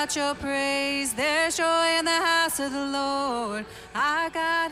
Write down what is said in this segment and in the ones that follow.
out your praise. There's joy in the house of the Lord, our God.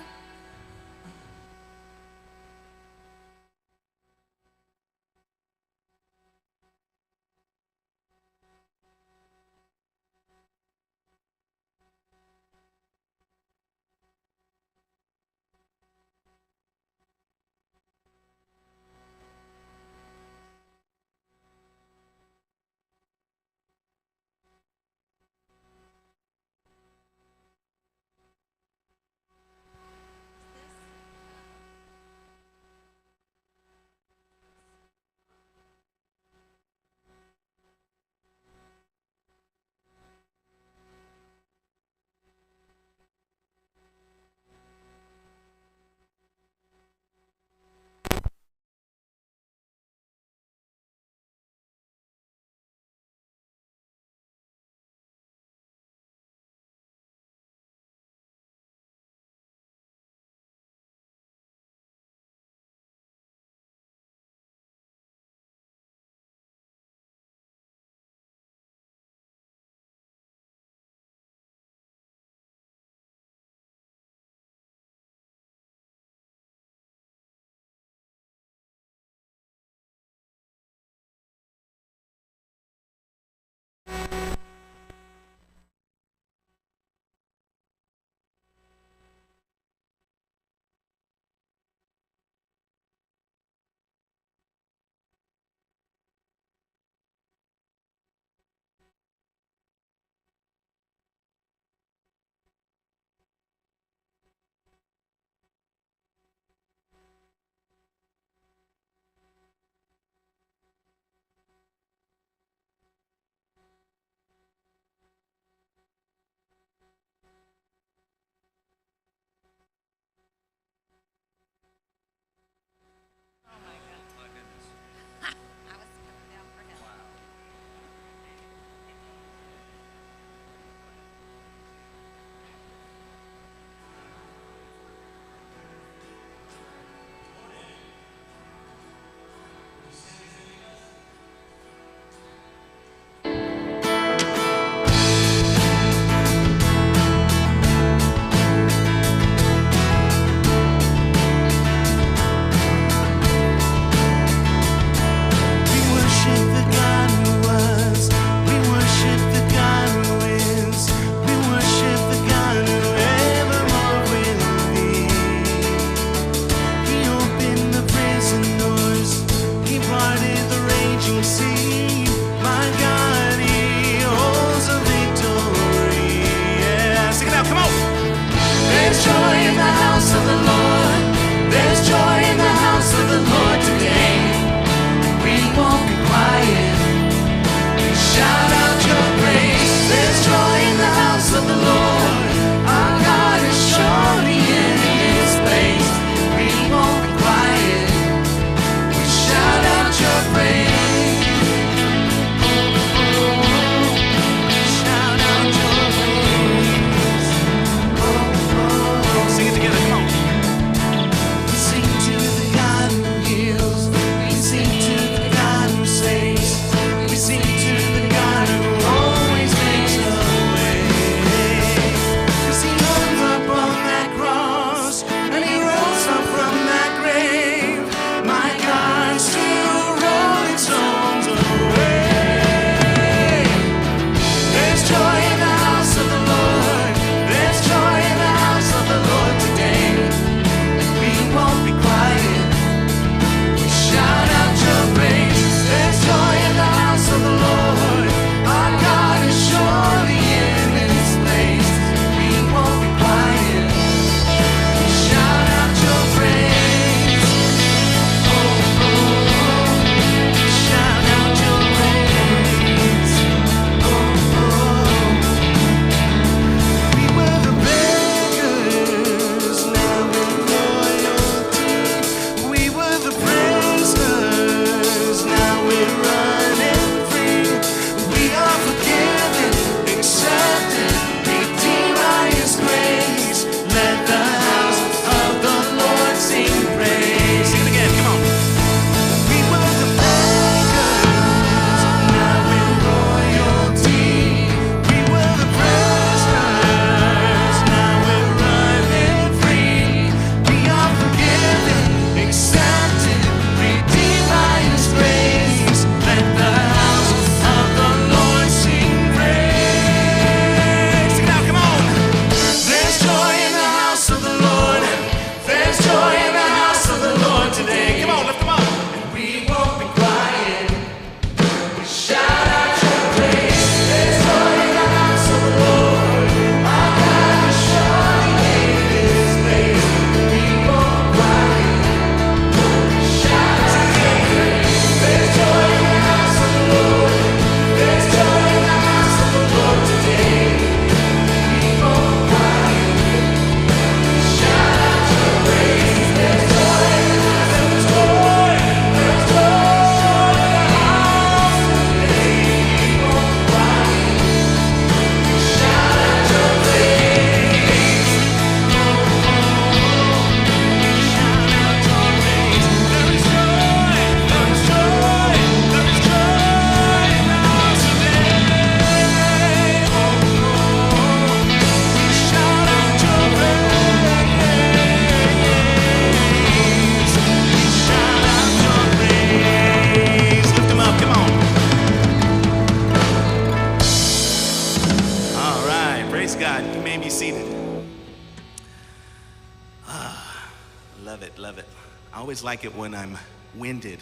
always like it when I'm winded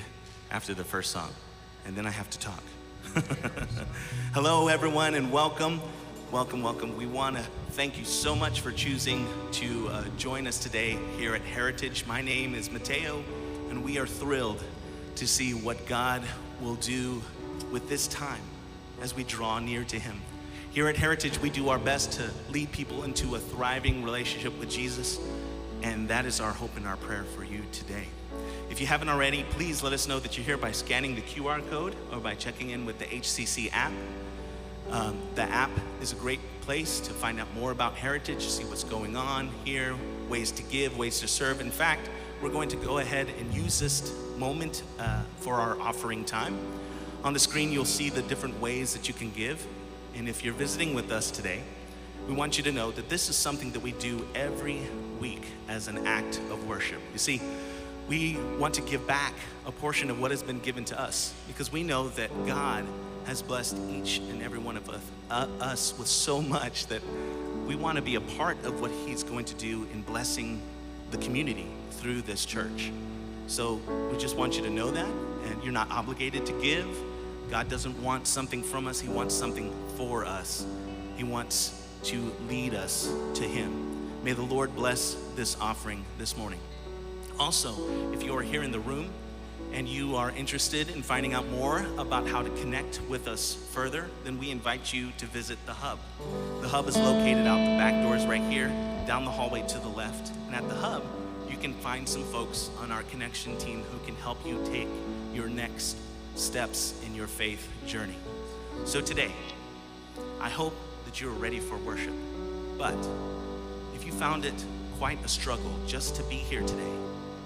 after the first song, and then I have to talk. Hello, everyone, and welcome. Welcome, welcome. We want to thank you so much for choosing to join us today here at Heritage. My name is Mateo, and we are thrilled to see what God will do with this time as we draw near to Him. Here at Heritage, we do our best to lead people into a thriving relationship with Jesus, and that is our hope and our prayer for you today. If you haven't already, please let us know that you're here by scanning the QR code or by checking in with the HCC app. The app is a great place to find out more about Heritage, see what's going on here, ways to give, ways to serve. In fact, we're going to go ahead and use this moment for our offering time. On the screen, you'll see the different ways that you can give. And if you're visiting with us today, we want you to know that this is something that we do every week as an act of worship. You see, we want to give back a portion of what has been given to us because we know that God has blessed each and every one of us with so much that we want to be a part of what He's going to do in blessing the community through this church. So we just want you to know that, and you're not obligated to give. God doesn't want something from us. He wants something for us. He wants to lead us to Him. May the Lord bless this offering this morning. Also, if you are here in the room and you are interested in finding out more about how to connect with us further, then we invite you to visit the Hub. The Hub is located out the back doors right here, down the hallway to the left. And at the Hub, you can find some folks on our connection team who can help you take your next steps in your faith journey. So today, I hope that you're ready for worship. But if you found it quite a struggle just to be here today,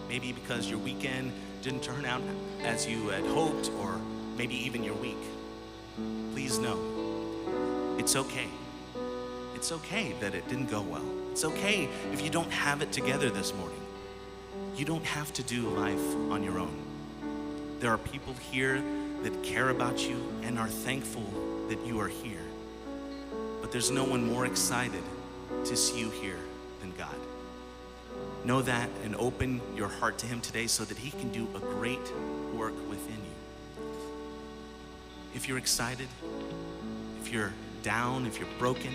maybe because your weekend didn't turn out as you had hoped, or maybe even your week, please know it's okay. It's okay that it didn't go well. It's okay if you don't have it together this morning. You don't have to do life on your own. There are people here that care about you and are thankful that you are here. But there's no one more excited to see you here than God. Know that and open your heart to Him today so that He can do a great work within you. If you're excited, if you're down, if you're broken,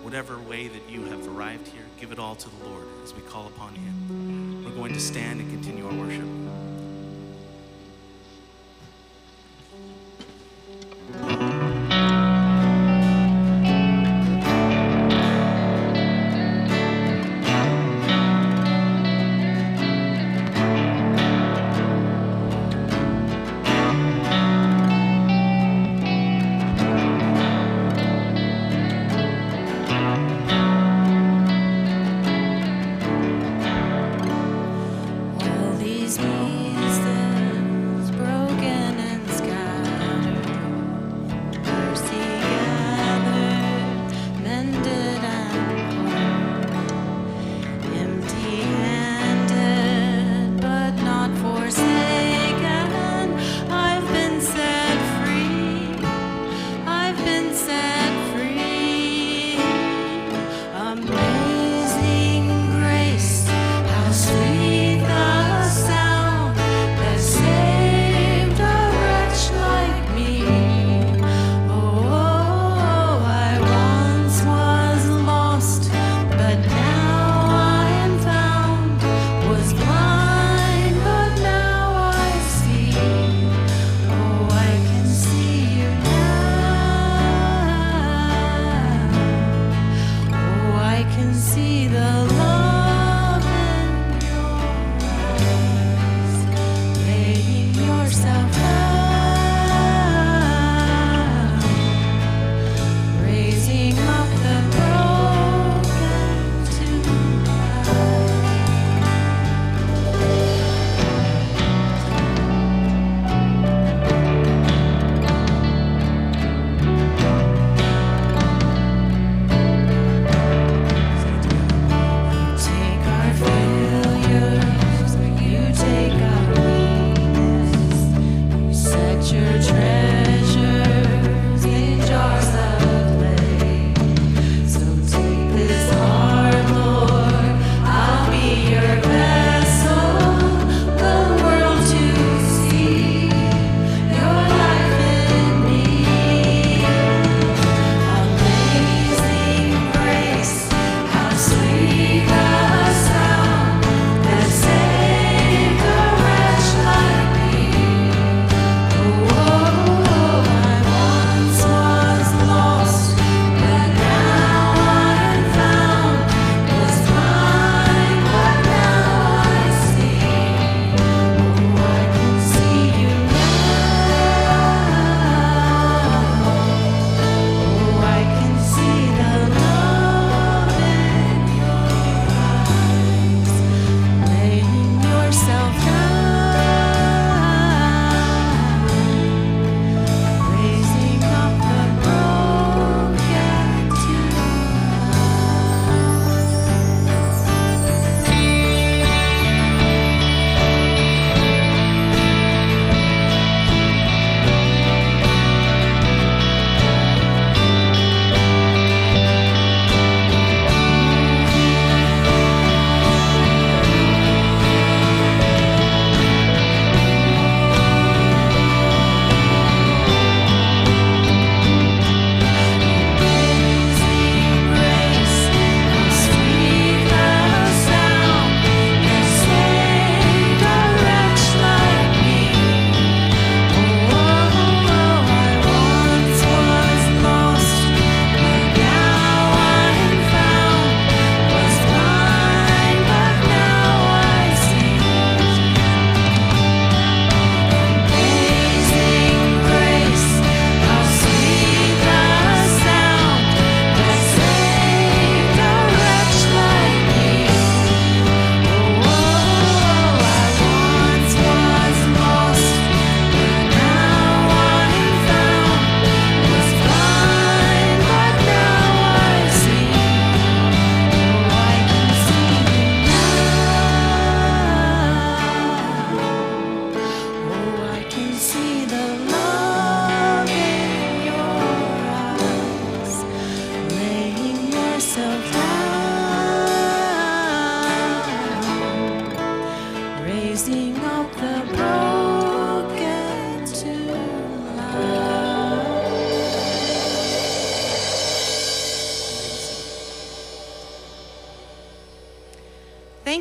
whatever way that you have arrived here, give it all to the Lord as we call upon Him. We're going to stand and continue our worship. All these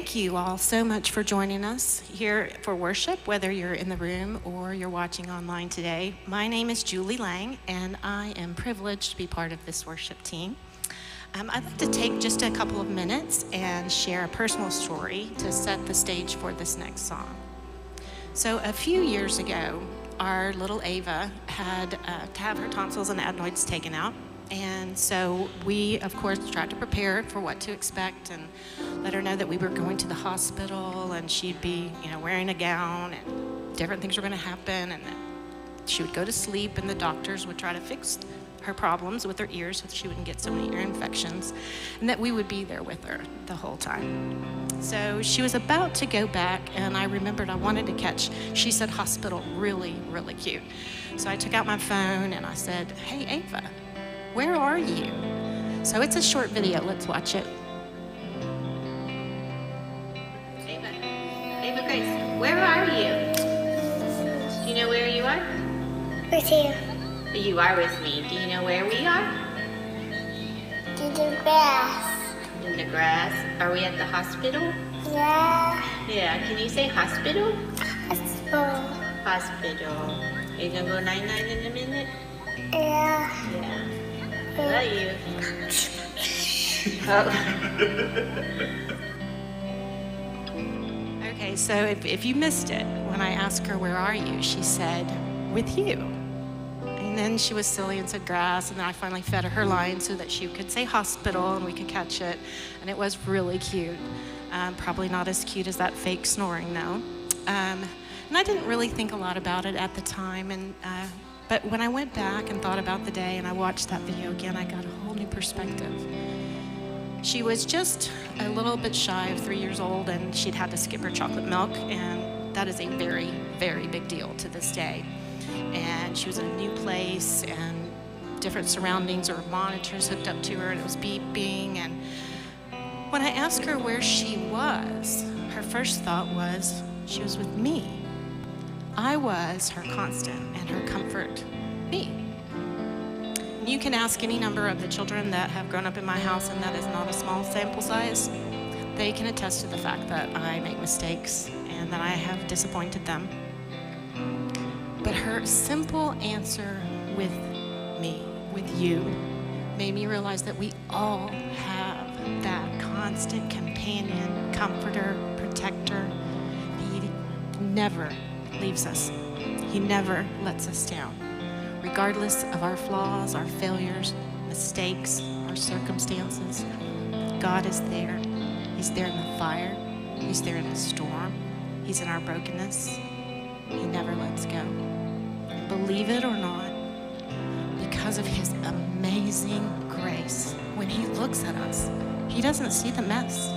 Thank you all so much for joining us here for worship, whether you're in the room or you're watching online today. My name is Julie Lang, and I am privileged to be part of this worship team. I'd like to take just a couple of minutes and share a personal story to set the stage for this next song. So a few years ago, our little Ava had to have her tonsils and adenoids taken out. And so we, of course, tried to prepare for what to expect and let her know that we were going to the hospital and she'd be, wearing a gown and different things were going to happen, and that she would go to sleep and the doctors would try to fix her problems with her ears so that she wouldn't get so many ear infections, and that we would be there with her the whole time. So she was about to go back, and I remembered I wanted to catch, she said hospital, really, really cute. So I took out my phone and I said, "Hey, Ava, where are you?" So it's a short video. Let's watch it. Ava Grace, where are you? Do you know where you are? With you. You are with me. Do you know where we are? In the grass. In the grass. Are we at the hospital? Yeah. Yeah. Can you say hospital? Hospital. Hospital. Are you gonna go 99 in a minute? Yeah. Yeah. I love you. Oh. Okay, so if you missed it, when I asked her, "Where are you?" she said, "With you." And then she was silly and said grass, and then I finally fed her line so that she could say hospital and we could catch it. And it was really cute. Probably not as cute as that fake snoring, though. And I didn't really think a lot about it at the time. But when I went back and thought about the day and I watched that video again, I got a whole new perspective. She was just a little bit shy of 3 years old, and she'd had to skip her chocolate milk, and that is a very, very big deal to this day. And she was in a new place and different surroundings, or monitors hooked up to her, and it was beeping. And when I asked her where she was, her first thought was she was with me. I was her constant and her comfort, me. And you can ask any number of the children that have grown up in my house, and that is not a small sample size. They can attest to the fact that I make mistakes and that I have disappointed them. But her simple answer, "with me, with you," made me realize that we all have that constant companion, comforter, protector. He never leaves us. He never lets us down. Regardless of our flaws, our failures, mistakes, our circumstances, God is there. He's there in the fire. He's there in the storm. He's in our brokenness. He never lets go. Believe it or not, because of his amazing grace, when he looks at us, he doesn't see the mess.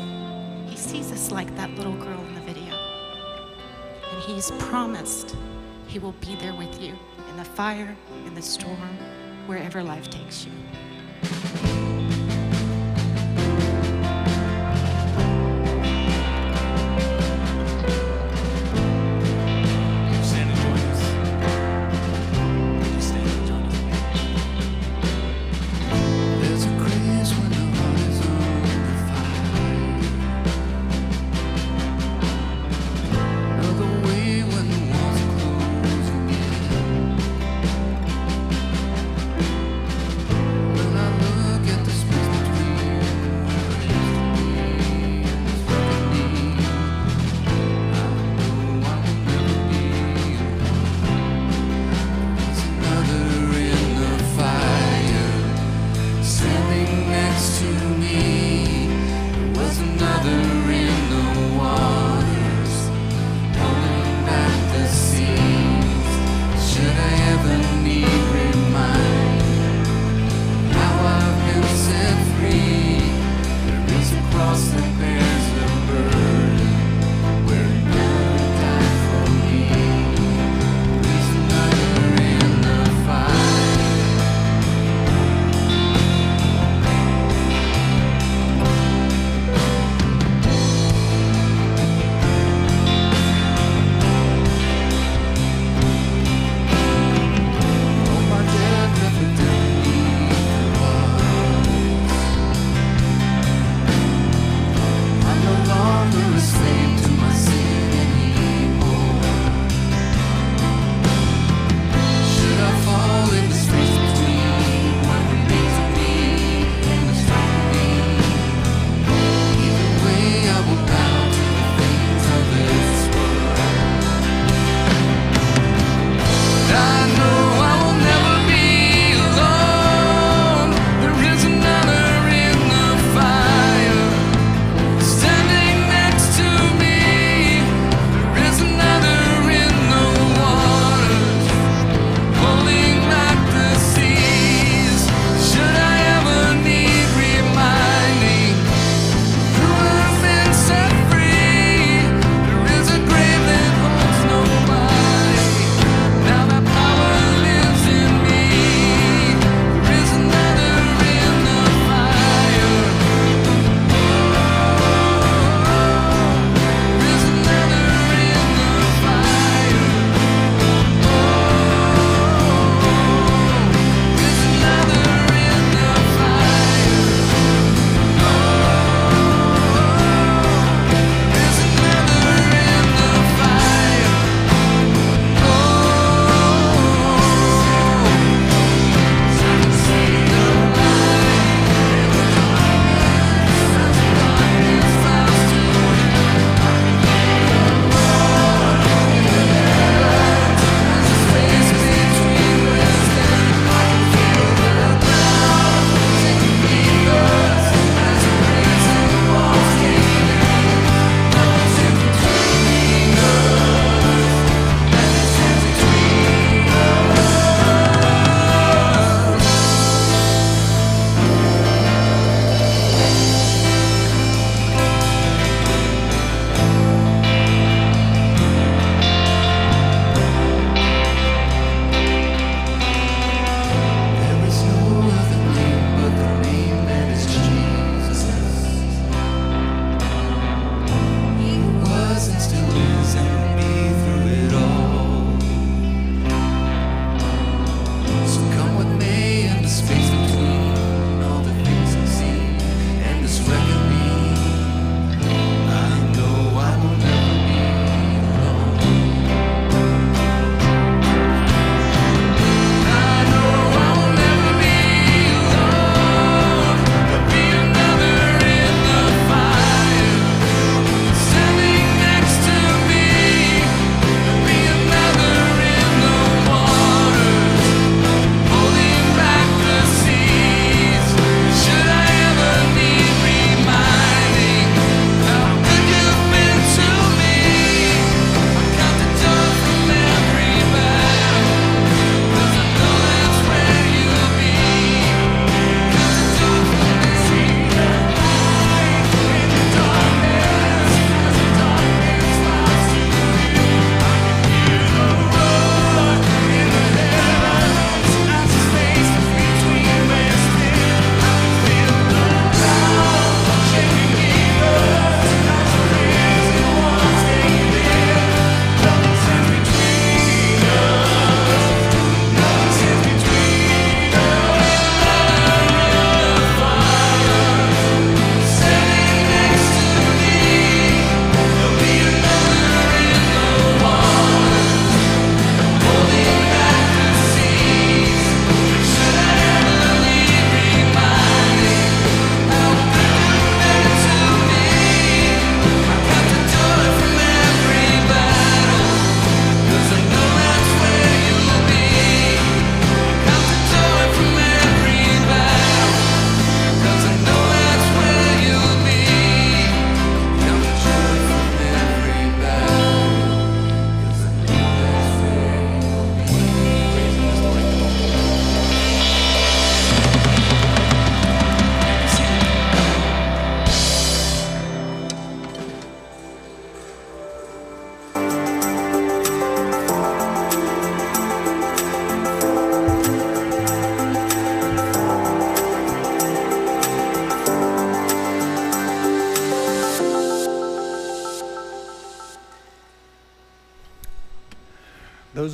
He sees us like that little girl in the video. And he's promised he will be there with you in the fire, in the storm, wherever life takes you. When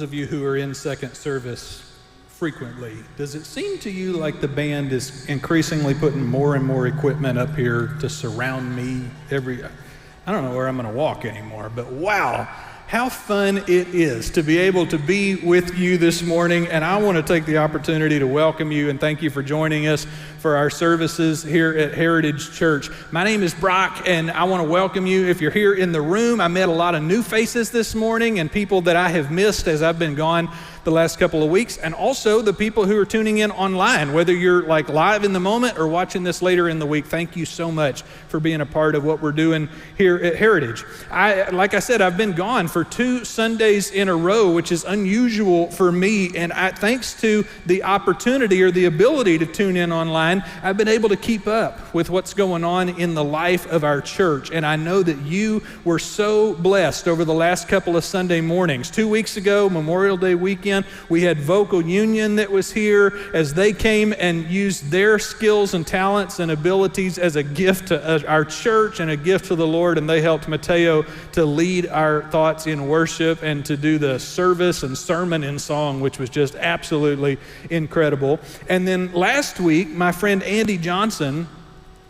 of you who are in second service frequently, does it seem to you like the band is increasingly putting more and more equipment up here to surround me I don't know where I'm going to walk anymore, but wow, how fun it is to be able to be with you this morning. And I want to take the opportunity to welcome you and thank you for joining us for our services here at Heritage Church. My name is Brock, and I want to welcome you. If you're here in the room, I met a lot of new faces this morning and people that I have missed as I've been gone the last couple of weeks, and also the people who are tuning in online, whether you're like live in the moment or watching this later in the week. Thank you so much for being a part of what we're doing here at Heritage. Like I said, I've been gone for 2 Sundays in a row, which is unusual for me, and thanks to the opportunity or the ability to tune in online, I've been able to keep up with what's going on in the life of our church, and I know that you were so blessed over the last couple of Sunday mornings. 2 weeks ago, Memorial Day weekend, we had Vocal Union that was here as they came and used their skills and talents and abilities as a gift to our church and a gift to the Lord, and they helped Mateo to lead our thoughts in worship and to do the service and sermon in song, which was just absolutely incredible. And then last week, my friend Andy Johnson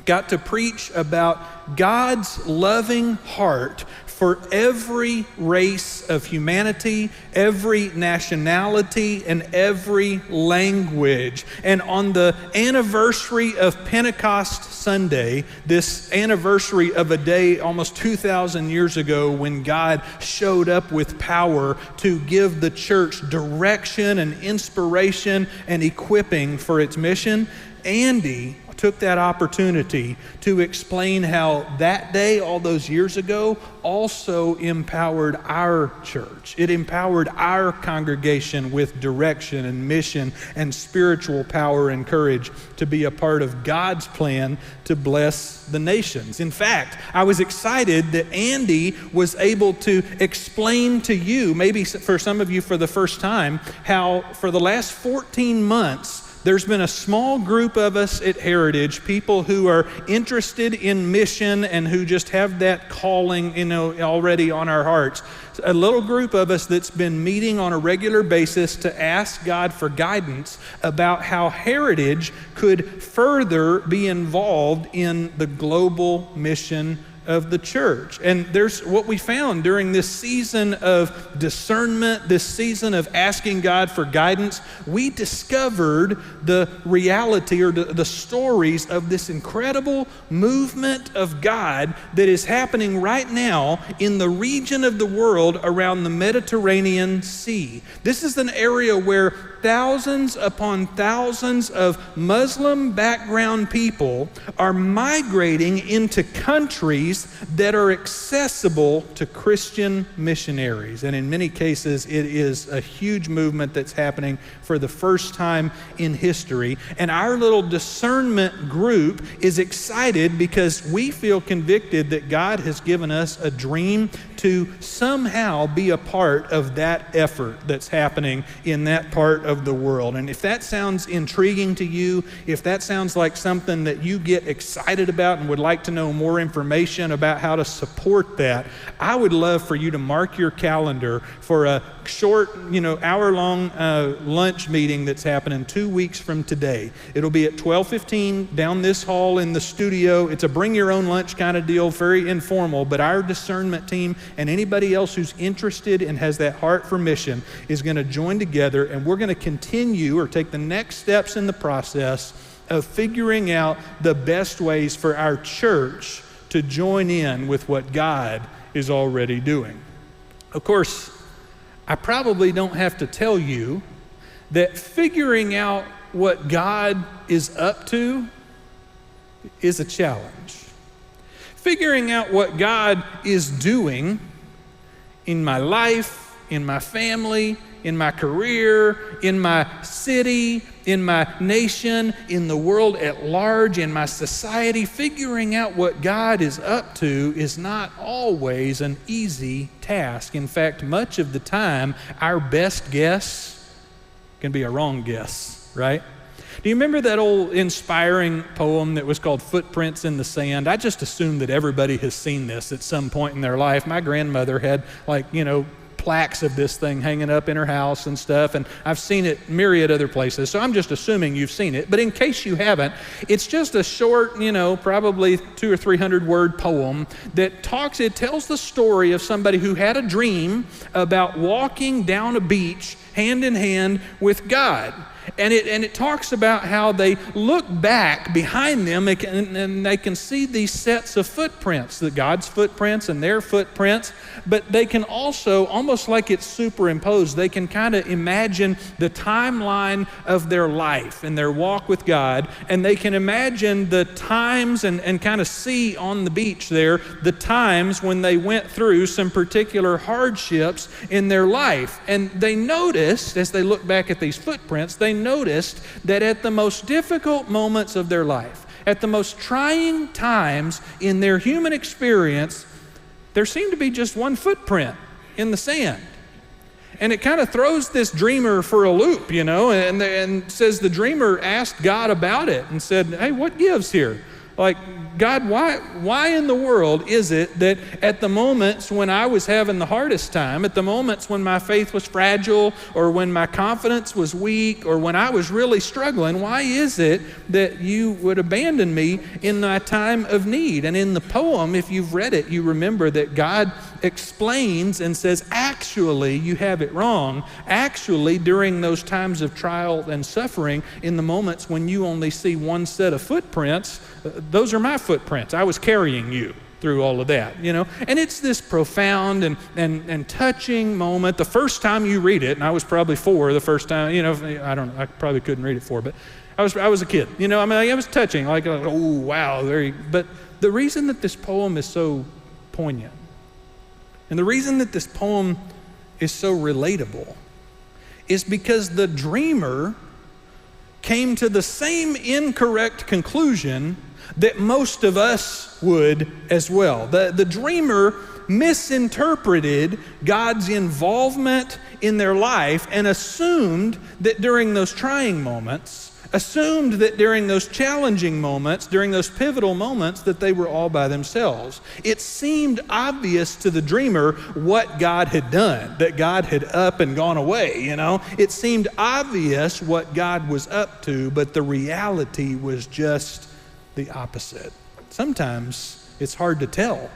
got to preach about God's loving heart for every race of humanity, every nationality, and every language. And on the anniversary of Pentecost Sunday, this anniversary of a day almost 2,000 years ago when God showed up with power to give the church direction and inspiration and equipping for its mission, Andy took that opportunity to explain how that day, all those years ago, also empowered our church. It empowered our congregation with direction and mission and spiritual power and courage to be a part of God's plan to bless the nations. In fact, I was excited that Andy was able to explain to you, maybe for some of you for the first time, how for the last 14 months, there's been a small group of us at Heritage, people who are interested in mission and who just have that calling, already on our hearts. A little group of us that's been meeting on a regular basis to ask God for guidance about how Heritage could further be involved in the global mission of the church. And there's what we found during this season of discernment, this season of asking God for guidance. We discovered the reality or the stories of this incredible movement of God that is happening right now in the region of the world around the Mediterranean Sea. This is an area where thousands upon thousands of Muslim background people are migrating into countries that are accessible to Christian missionaries. And in many cases, it is a huge movement that's happening for the first time in history. And our little discernment group is excited because we feel convicted that God has given us a dream to somehow be a part of that effort that's happening in that part of the world. And if that sounds intriguing to you, if that sounds like something that you get excited about and would like to know more information about how to support that, I would love for you to mark your calendar for a short, hour-long lunch meeting that's happening 2 weeks from today. It'll be at 12:15 down this hall in the studio. It's a bring your own lunch kind of deal, very informal, but our discernment team and anybody else who's interested and has that heart for mission is going to join together, and we're going to continue or take the next steps in the process of figuring out the best ways for our church to join in with what God is already doing. Of course, I probably don't have to tell you that figuring out what God is up to is a challenge. Figuring out what God is doing in my life, in my family, in my career, in my city, in my nation, in the world at large, in my society, figuring out what God is up to is not always an easy task. In fact, much of the time, our best guess can be a wrong guess, right? Do you remember that old inspiring poem that was called Footprints in the Sand? I just assume that everybody has seen this at some point in their life. My grandmother had plaques of this thing hanging up in her house and stuff, and I've seen it myriad other places, so I'm just assuming you've seen it. But in case you haven't, it's just a short, probably 200 or 300 word poem that tells the story of somebody who had a dream about walking down a beach hand in hand with God. And it talks about how they look back behind them and they can see these sets of footprints, God's footprints and their footprints, but they can also, almost like it's superimposed, they can kind of imagine the timeline of their life and their walk with God, and they can imagine the times and kind of see on the beach there the times when they went through some particular hardships in their life. And they noticed, as they look back at these footprints, they noticed that at the most difficult moments of their life, at the most trying times in their human experience, there seemed to be just one footprint in the sand. And it kind of throws this dreamer for a loop, and says the dreamer asked God about it and said, hey, what gives here? Like, God, why in the world is it that at the moments when I was having the hardest time, at the moments when my faith was fragile or when my confidence was weak or when I was really struggling, why is it that you would abandon me in my time of need? And in the poem, if you've read it, you remember that God explains and says, actually, you have it wrong. Actually, during those times of trial and suffering, in the moments when you only see one set of footprints, those are my footprints. I was carrying you through all of that, And it's this profound and touching moment. The first time you read it, and I was probably 4 the first time, I probably couldn't read it 4, but I was a kid, it was touching, like, oh, wow. But the reason that this poem is so poignant, and the reason that this poem is so relatable, is because the dreamer came to the same incorrect conclusion that most of us would as well. The dreamer misinterpreted God's involvement in their life and assumed that during those trying moments, assumed that during those challenging moments, during those pivotal moments, that they were all by themselves. It seemed obvious to the dreamer what God had done, that God had up and gone away, It seemed obvious what God was up to, but the reality was just the opposite. Sometimes it's hard to tell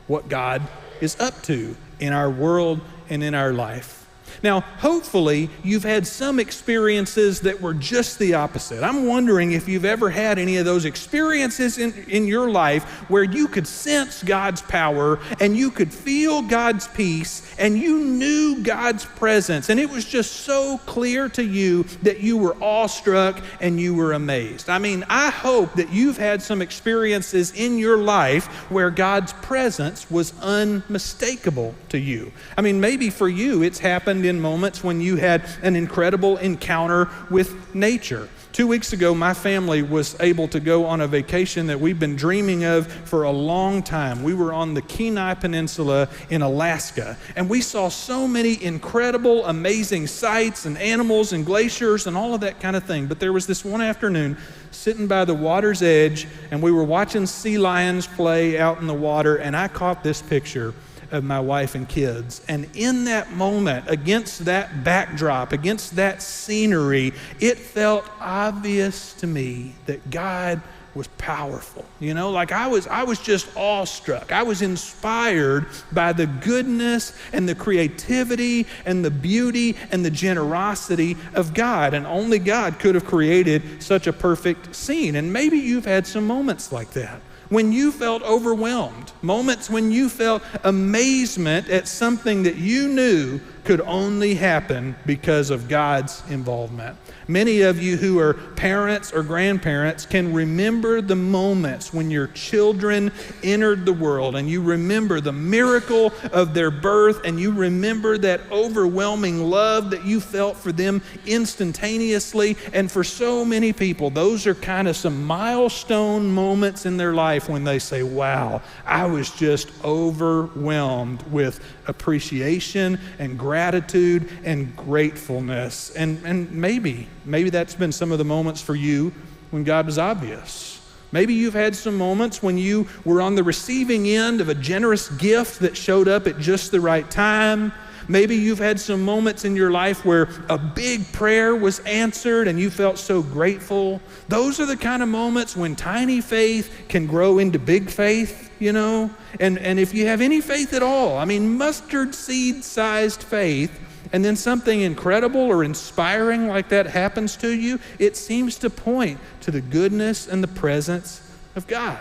what God is up to in our world and in our life. Now, hopefully, you've had some experiences that were just the opposite. I'm wondering if you've ever had any of those experiences in your life where you could sense God's power and you could feel God's peace and you knew God's presence, and it was just so clear to you that you were awestruck and you were amazed. I hope that you've had some experiences in your life where God's presence was unmistakable to you. Maybe for you, it's happened in moments when you had an incredible encounter with nature. 2 weeks ago, my family was able to go on a vacation that we've been dreaming of for a long time. We were on the Kenai Peninsula in Alaska, and we saw so many incredible, amazing sights and animals and glaciers and all of that kind of thing. But there was this one afternoon sitting by the water's edge, and we were watching sea lions play out in the water, and I caught this picture of my wife and kids. And in that moment, against that backdrop, against that scenery, it felt obvious to me that God was powerful. I was just awestruck. I was inspired by the goodness and the creativity and the beauty and the generosity of God. And only God could have created such a perfect scene. And maybe you've had some moments like that, when you felt overwhelmed, moments when you felt amazement at something that you knew could only happen because of God's involvement. Many of you who are parents or grandparents can remember the moments when your children entered the world, and you remember the miracle of their birth, and you remember that overwhelming love that you felt for them instantaneously. And for so many people, those are kind of some milestone moments in their life when they say, wow, I was just overwhelmed with appreciation and gratitude and gratefulness. And maybe that's been some of the moments for you when God was obvious. Maybe you've had some moments when you were on the receiving end of a generous gift that showed up at just the right time. Maybe you've had some moments in your life where a big prayer was answered and you felt so grateful. Those are the kind of moments when tiny faith can grow into big faith, you know? And if you have any faith at all, I mean, mustard seed-sized faith, and then something incredible or inspiring like that happens to you, it seems to point to the goodness and the presence of God.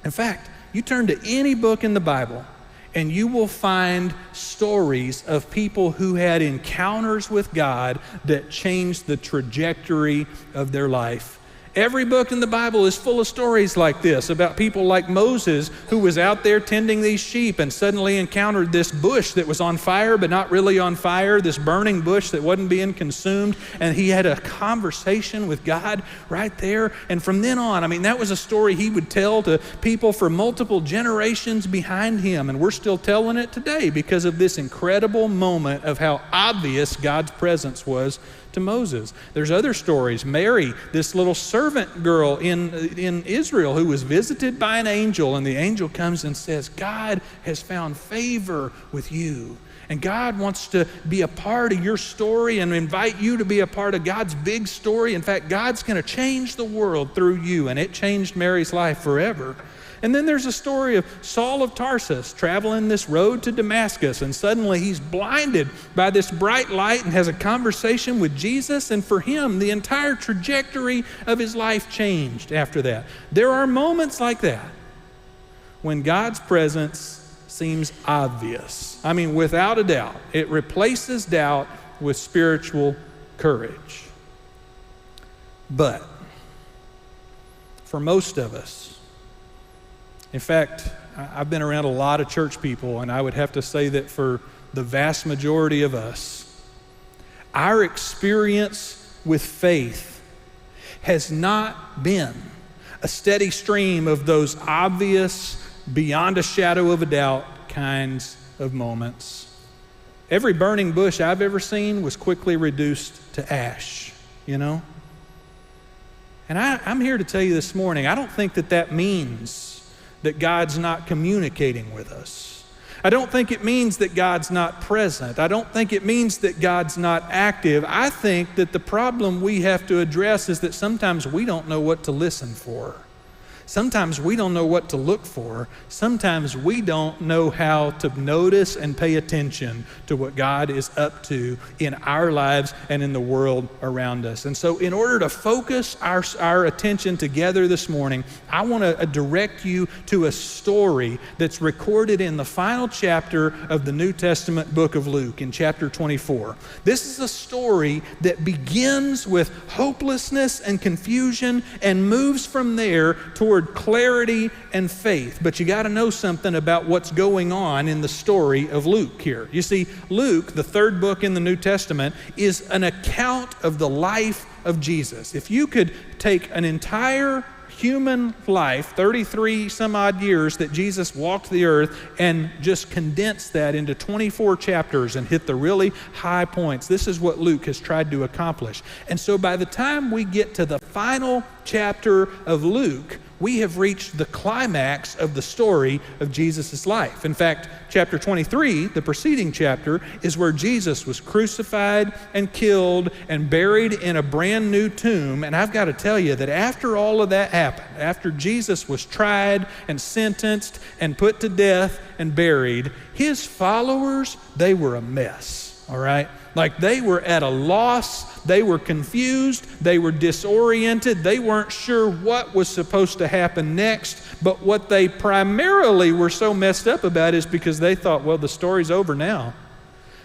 In fact, you turn to any book in the Bible and you will find stories of people who had encounters with God that changed the trajectory of their life. Every book in the Bible is full of stories like this, about people like Moses, who was out there tending these sheep and suddenly encountered this bush that was on fire, but not really on fire, this burning bush that wasn't being consumed, and he had a conversation with God right there. And from then on, I mean, that was a story he would tell to people for multiple generations behind him, and we're still telling it today because of this incredible moment of how obvious God's presence was to Moses. There's other stories. Mary, this little servant girl in Israel who was visited by an angel, and the angel comes and says, God has found favor with you. And God wants to be a part of your story and invite you to be a part of God's big story. In fact, God's going to change the world through you. And it changed Mary's life forever. And then there's a story of Saul of Tarsus traveling this road to Damascus, and suddenly he's blinded by this bright light and has a conversation with Jesus, and for him, the entire trajectory of his life changed after that. There are moments like that when God's presence seems obvious. I mean, without a doubt, it replaces doubt with spiritual courage. But for most of us, in fact, I've been around a lot of church people, and I would have to say that for the vast majority of us, our experience with faith has not been a steady stream of those obvious, beyond a shadow of a doubt kinds of moments. Every burning bush I've ever seen was quickly reduced to ash, you know? And I'm here to tell you this morning, I don't think that means that God's not communicating with us. I don't think it means that God's not present. I don't think it means that God's not active. I think that the problem we have to address is that sometimes we don't know what to listen for. Sometimes we don't know what to look for. Sometimes we don't know how to notice and pay attention to what God is up to in our lives and in the world around us. And so in order to focus our attention together this morning, I want to direct you to a story that's recorded in the final chapter of the New Testament book of Luke in chapter 24. This is a story that begins with hopelessness and confusion and moves from there toward clarity and faith. But you got to know something about what's going on in the story of Luke here. You see, Luke, the third book in the New Testament, is an account of the life of Jesus. If you could take an entire human life, 33 some odd years that Jesus walked the earth, and just condense that into 24 chapters and hit the really high points, this is what Luke has tried to accomplish. And so by the time we get to the final chapter of Luke, we have reached the climax of the story of Jesus' life. In fact, chapter 23, the preceding chapter, is where Jesus was crucified and killed and buried in a brand new tomb. And I've got to tell you that after all of that happened, after Jesus was tried and sentenced and put to death and buried, his followers, they were a mess, all right? Like they were at a loss, they were confused, they were disoriented, they weren't sure what was supposed to happen next, but what they primarily were so messed up about is because they thought, well, the story's over now.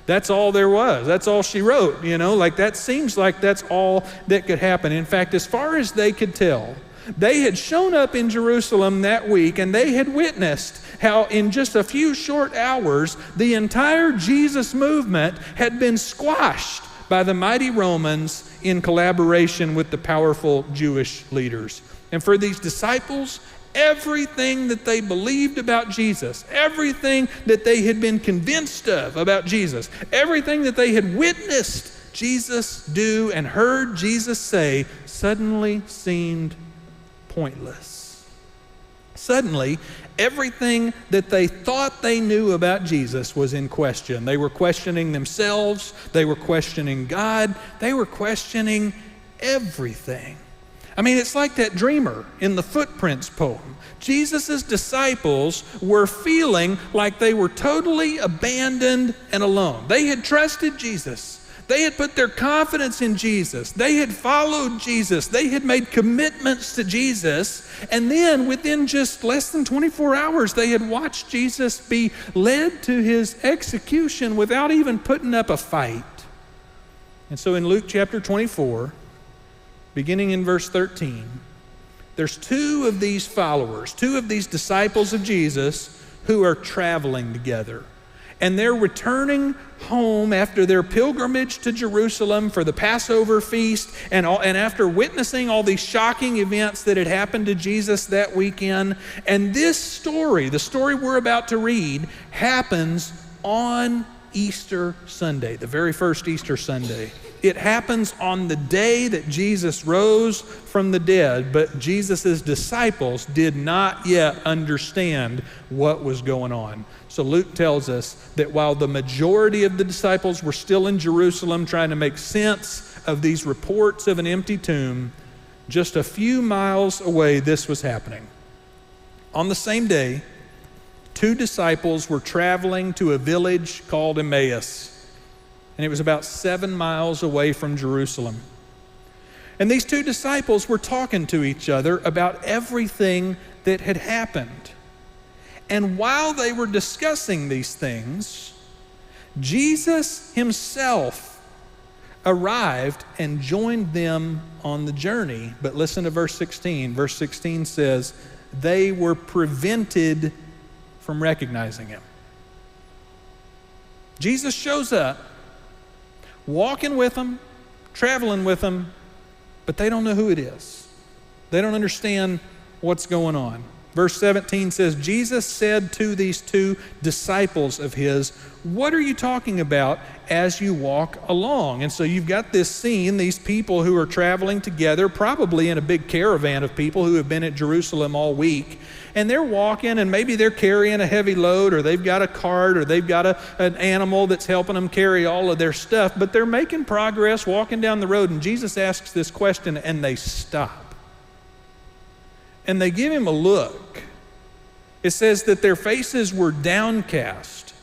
That's all there was. That's all she wrote, you know, like that seems like that's all that could happen. In fact, as far as they could tell, they had shown up in Jerusalem that week and they had witnessed how in just a few short hours, the entire Jesus movement had been squashed by the mighty Romans in collaboration with the powerful Jewish leaders. And for these disciples, everything that they believed about Jesus, everything that they had been convinced of about Jesus, everything that they had witnessed Jesus do and heard Jesus say, suddenly seemed pointless. Suddenly, everything that they thought they knew about Jesus was in question. They were questioning themselves. They were questioning God. They were questioning everything. I mean, it's like that dreamer in the Footprints poem. Jesus' disciples were feeling like they were totally abandoned and alone. They had trusted Jesus. They had put their confidence in Jesus. They had followed Jesus. They had made commitments to Jesus. And then within just less than 24 hours, they had watched Jesus be led to his execution without even putting up a fight. And so in Luke chapter 24, beginning in verse 13, there's two of these followers, two of these disciples of Jesus who are traveling together. And they're returning home after their pilgrimage to Jerusalem for the Passover feast, and after witnessing all these shocking events that had happened to Jesus that weekend. And this story, the story we're about to read, happens on Easter Sunday, the very first Easter Sunday. It happens on the day that Jesus rose from the dead, but Jesus' disciples did not yet understand what was going on. So Luke tells us that while the majority of the disciples were still in Jerusalem trying to make sense of these reports of an empty tomb, just a few miles away this was happening. On the same day, two disciples were traveling to a village called Emmaus, and it was about 7 miles away from Jerusalem. And these two disciples were talking to each other about everything that had happened. And while they were discussing these things, Jesus himself arrived and joined them on the journey. But listen to verse 16. Verse 16 says, they were prevented from recognizing him. Jesus shows up, walking with them, traveling with them, but they don't know who it is. They don't understand what's going on. Verse 17 says, Jesus said to these two disciples of his, what are you talking about as you walk along? And so you've got this scene, these people who are traveling together, probably in a big caravan of people who have been at Jerusalem all week. And they're walking, and maybe they're carrying a heavy load, or they've got a cart, or they've got an animal that's helping them carry all of their stuff. But they're making progress, walking down the road, and Jesus asks this question, and they stop. And they give him a look. It says that their faces were downcast.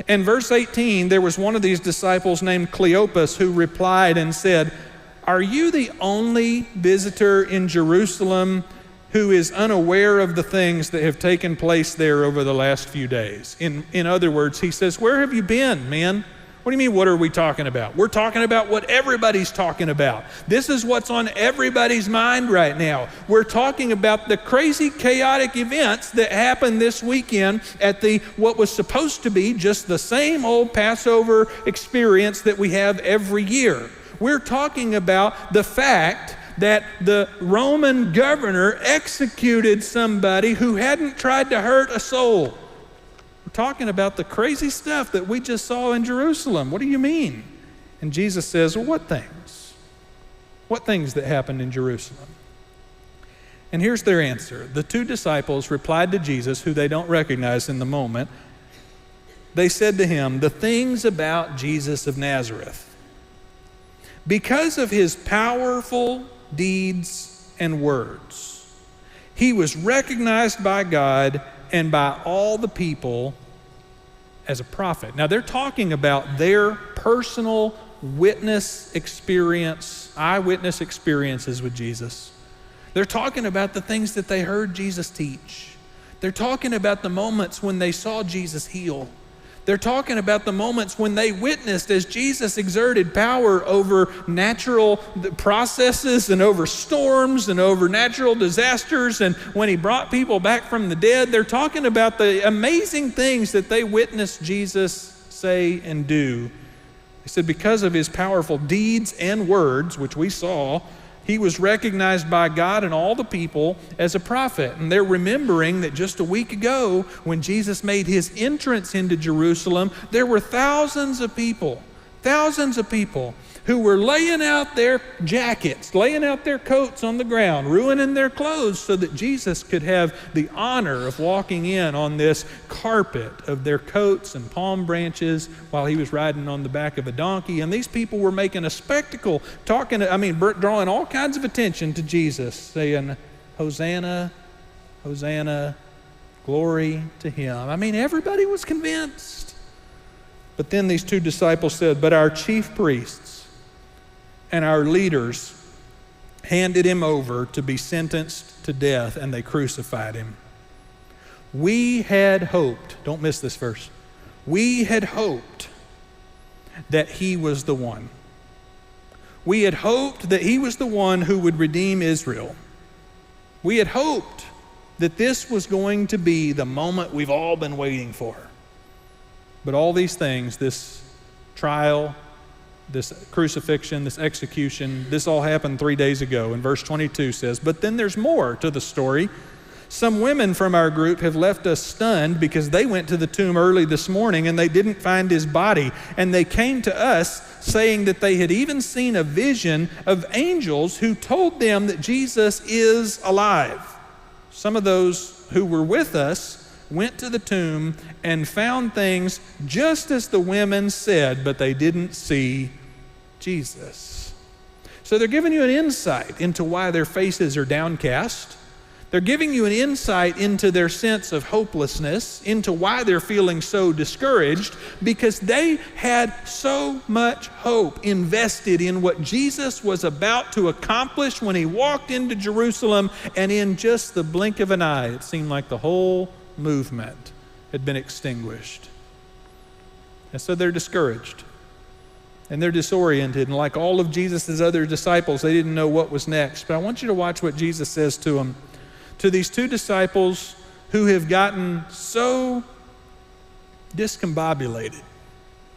In verse 18, there was one of these disciples named Cleopas who replied and said, are you the only visitor in Jerusalem who is unaware of the things that have taken place there over the last few days? In other words, he says, where have you been, man? What do you mean, what are we talking about? We're talking about what everybody's talking about. This is what's on everybody's mind right now. We're talking about the crazy, chaotic events that happened this weekend at what was supposed to be just the same old Passover experience that we have every year. We're talking about the fact that the Roman governor executed somebody who hadn't tried to hurt a soul. We're talking about the crazy stuff that we just saw in Jerusalem. What do you mean? And Jesus says, well, what things? What things that happened in Jerusalem? And here's their answer. The two disciples replied to Jesus, who they don't recognize in the moment. They said to him, the things about Jesus of Nazareth. Because of his powerful deeds and words, he was recognized by God and by all the people as a prophet. Now they're talking about their personal witness experience, eyewitness experiences with Jesus. They're talking about the things that they heard Jesus teach. They're talking about the moments when they saw Jesus heal. They're talking about the moments when they witnessed as Jesus exerted power over natural processes and over storms and over natural disasters, and when he brought people back from the dead. They're talking about the amazing things that they witnessed Jesus say and do. He said, because of his powerful deeds and words, which we saw, he was recognized by God and all the people as a prophet. And they're remembering that just a week ago, when Jesus made his entrance into Jerusalem, there were thousands of people who were laying out their jackets, laying out their coats on the ground, ruining their clothes so that Jesus could have the honor of walking in on this carpet of their coats and palm branches while he was riding on the back of a donkey. And these people were making a spectacle, drawing all kinds of attention to Jesus, saying, Hosanna, Hosanna, glory to him. I mean, everybody was convinced. But then these two disciples said, but our chief priests and our leaders handed him over to be sentenced to death, and they crucified him. We had hoped, don't miss this verse, we had hoped that he was the one. We had hoped that he was the one who would redeem Israel. We had hoped that this was going to be the moment we've all been waiting for. But all these things, this trial, this crucifixion, this execution, this all happened 3 days ago. And verse 22 says, but then there's more to the story. Some women from our group have left us stunned because they went to the tomb early this morning and they didn't find his body. And they came to us saying that they had even seen a vision of angels who told them that Jesus is alive. Some of those who were with us went to the tomb and found things just as the women said, but they didn't see Jesus. So they're giving you an insight into why their faces are downcast. They're giving you an insight into their sense of hopelessness, into why they're feeling so discouraged, because they had so much hope invested in what Jesus was about to accomplish when he walked into Jerusalem, and in just the blink of an eye, it seemed like the whole movement had been extinguished. And so they're discouraged. And they're disoriented. And like all of Jesus' other disciples, they didn't know what was next. But I want you to watch what Jesus says to them. To these two disciples who have gotten so discombobulated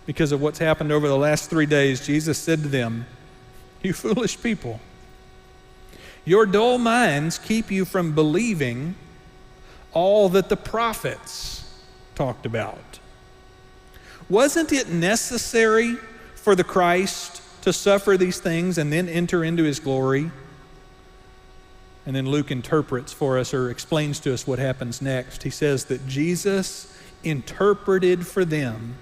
because of what's happened over the last 3 days, Jesus said to them, you foolish people, your dull minds keep you from believing all that the prophets talked about. Wasn't it necessary for the Christ to suffer these things and then enter into his glory? And then Luke interprets for us, or explains to us what happens next. He says that Jesus interpreted for them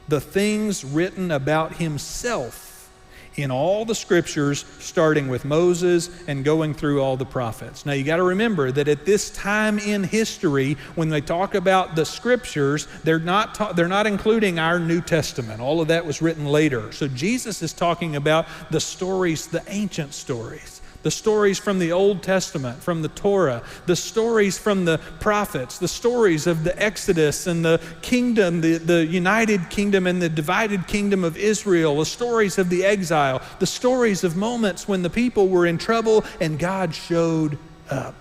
the things written about himself in all the scriptures, starting with Moses and going through all the prophets. Now you got to remember that at this time in history, when they talk about the scriptures, they're not including our New Testament. All of that was written later. So Jesus is talking about the stories, the ancient stories. The stories from the Old Testament, from the Torah, the stories from the prophets, the stories of the Exodus and the kingdom, the united kingdom and the divided kingdom of Israel, the stories of the exile, the stories of moments when the people were in trouble and God showed up.